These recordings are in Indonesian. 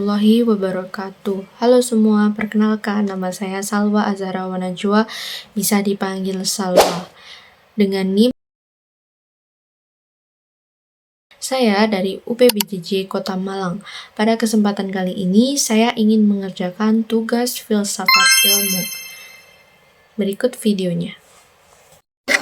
warahmatullahi wabarakatuh. Halo semua, perkenalkan nama saya Salwa Azhara Wanajwa, bisa dipanggil Salwa. Dengan NIM saya dari UPBJJ Kota Malang. Pada kesempatan kali ini saya ingin mengerjakan tugas filsafat ilmu. Berikut videonya.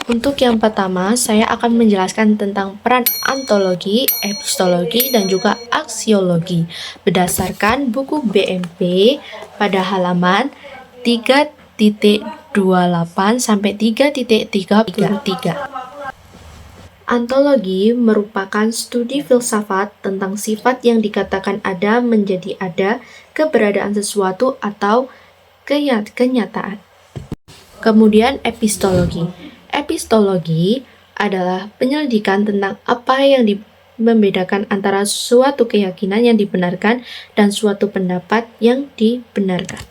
Untuk yang pertama, saya akan menjelaskan tentang peran ontologi, epistologi, dan juga aksiologi berdasarkan buku BMP pada halaman 3.28 sampai 3.33. Ontologi merupakan studi filsafat tentang sifat yang dikatakan ada menjadi ada, keberadaan sesuatu atau kenyataan. Kemudian epistologi. Epistologi adalah penyelidikan tentang apa yang membedakan antara suatu keyakinan yang dibenarkan dan suatu pendapat yang dibenarkan.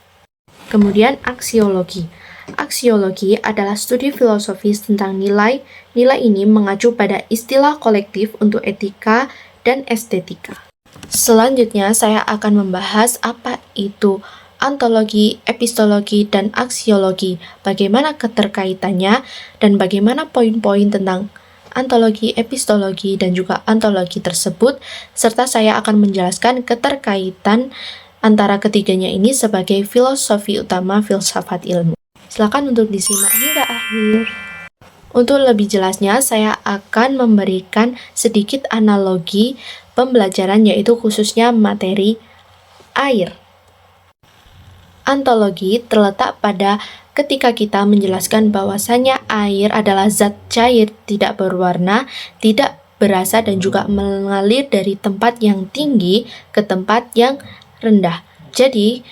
Kemudian aksiologi. Aksiologi adalah studi filosofis tentang nilai. Nilai ini mengacu pada istilah kolektif untuk etika dan estetika. Selanjutnya saya akan membahas apa itu ontologi, epistologi, dan aksiologi, bagaimana keterkaitannya, dan bagaimana poin-poin tentang ontologi, epistologi, dan juga ontologi tersebut, serta saya akan menjelaskan keterkaitan antara ketiganya ini sebagai filosofi utama filsafat ilmu. Silakan untuk disimak hingga akhir. Untuk lebih jelasnya, saya akan memberikan sedikit analogi pembelajaran, yaitu khususnya materi air. Ontologi terletak pada ketika kita menjelaskan bahwasannya air adalah zat cair, tidak berwarna, tidak berasa, dan juga mengalir dari tempat yang tinggi ke tempat yang rendah. Jadi,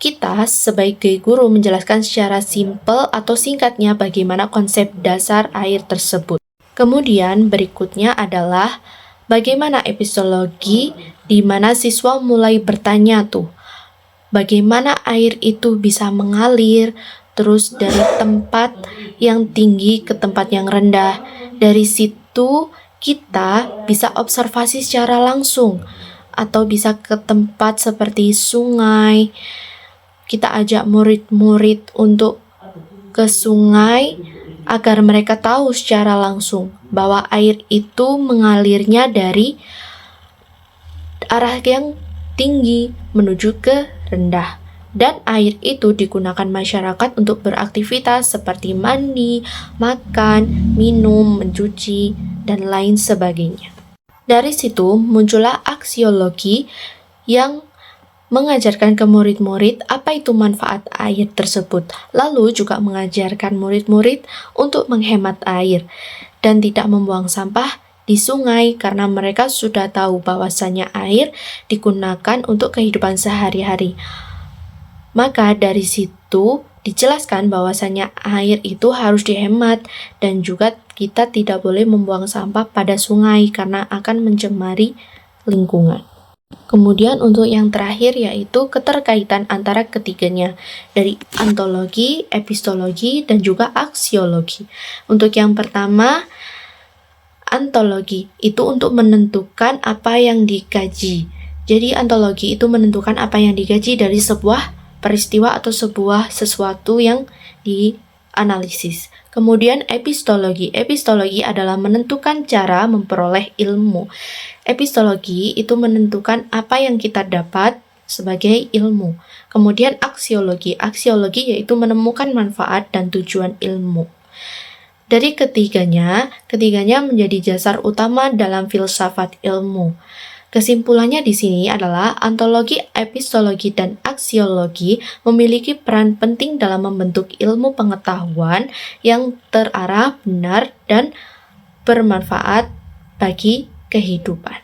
kita sebagai guru menjelaskan secara simpel atau singkatnya bagaimana konsep dasar air tersebut. Kemudian berikutnya adalah bagaimana epistologi, di mana siswa mulai bertanya bagaimana air itu bisa mengalir, terus dari tempat yang tinggi ke tempat yang rendah. Dari situ kita bisa observasi secara langsung, atau bisa ke tempat seperti sungai. Kita ajak murid-murid untuk ke sungai agar mereka tahu secara langsung bahwa air itu mengalirnya dari arah yang tinggi menuju ke rendah, dan air itu digunakan masyarakat untuk beraktivitas seperti mandi, makan, minum, mencuci, dan lain sebagainya. Dari situ muncullah aksiologi yang mengajarkan ke murid-murid apa itu manfaat air tersebut, lalu juga mengajarkan murid-murid untuk menghemat air dan tidak membuang sampah di sungai, karena mereka sudah tahu bahwasannya air digunakan untuk kehidupan sehari-hari. Maka dari situ dijelaskan bahwasannya air itu harus dihemat, dan juga kita tidak boleh membuang sampah pada sungai karena akan mencemari lingkungan. Kemudian untuk yang terakhir yaitu keterkaitan antara ketiganya dari ontologi, epistologi, dan juga aksiologi. Untuk yang pertama, ontologi itu untuk menentukan apa yang dikaji. Jadi ontologi itu menentukan apa yang dikaji dari sebuah peristiwa atau sesuatu yang dianalisis. Kemudian epistologi. Epistologi adalah menentukan cara memperoleh ilmu. Epistologi itu menentukan apa yang kita dapat sebagai ilmu. Kemudian aksiologi. Aksiologi yaitu menemukan manfaat dan tujuan ilmu. Dari ketiganya menjadi dasar utama dalam filsafat ilmu. Kesimpulannya di sini adalah ontologi, epistologi, dan aksiologi memiliki peran penting dalam membentuk ilmu pengetahuan yang terarah, benar, dan bermanfaat bagi kehidupan.